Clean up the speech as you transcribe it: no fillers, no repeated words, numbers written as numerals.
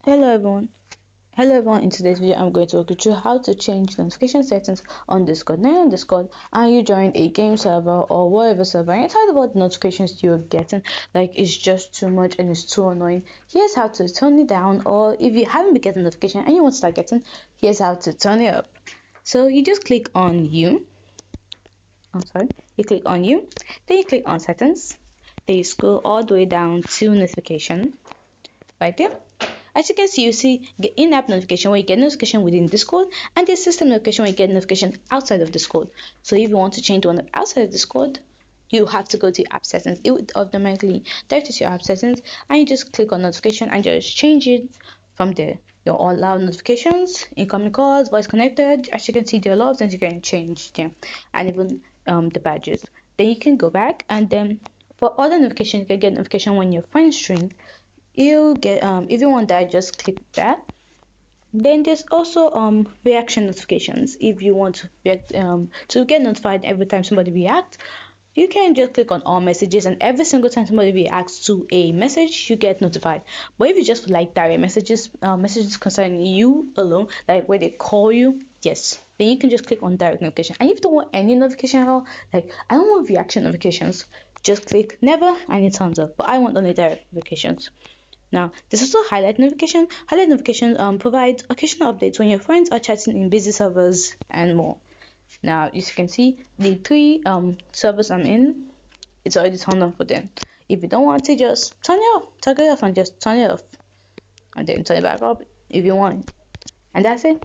Hello everyone. Hello everyone, in today's video I'm going to walk you through how to change notification settings on Discord. Now you're on Discord and you join a game server or whatever server and you're tired about the notifications you're getting, like it's just too much and it's too annoying. Here's how to turn it down, or if you haven't been getting notification and you want to start getting, here's how to turn it up. So you just click on you click on then you click on settings, then you scroll all the way down to notification right there. As you can see, you see the in-app notification where you get notification within Discord and the system notification where you get notification outside of Discord. So if you want to change one outside of Discord, you have to go to app settings. It would automatically direct you to your app settings and you just click on notification and just change it from there. You'll allow notifications, incoming calls, voice connected. As you can see, there are a lot of things you can change there, and even the badges. Then you can go back and then for other notifications, you can get notification when your friends stream. You get if you want that, just click that. Then there's also reaction notifications. If you want to get notified every time somebody reacts, you can just click on all messages, and every single time somebody reacts to a message you get notified. But if you just like direct messages, messages concerning you alone, like where they call you, yes, then you can just click on direct notification. And if you don't want any notification at all, like I don't want reaction notifications, just click never and it turns up. But I want only direct notifications. Now, there's also highlight notification. Highlight notification provides occasional updates when your friends are chatting in busy servers and more. Now, as you can see, the three servers I'm in, it's already turned on for them. If you don't want to, just turn it off. Turn it off and just turn it off. And then turn it back up if you want. And that's it.